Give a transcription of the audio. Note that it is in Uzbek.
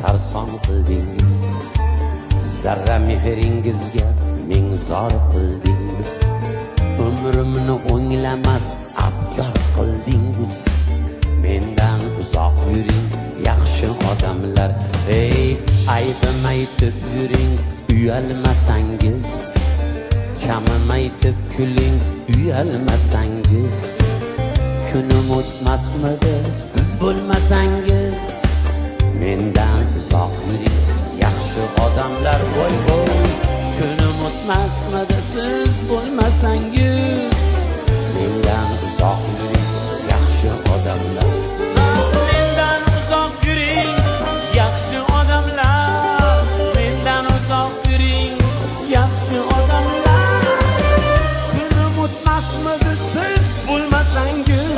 sarson qildingiz. Zarra mehringizga ming zor qildingiz. Umrimni o'nglamas abgor qildingiz. Mendan uzoq yuring yaxshi odamlar. Ey, aybim aytib yuring, uyalmasangiz. Kamim aytib kuling, uyalmasangiz. Kunim o'tmasmidi siz bo'lmasangiz. Mendan uzoq yuring yaxshi odamlar. Voy voy, kunim o'tmasmidi siz bo'lmasangiz. Mendan uzoq yuring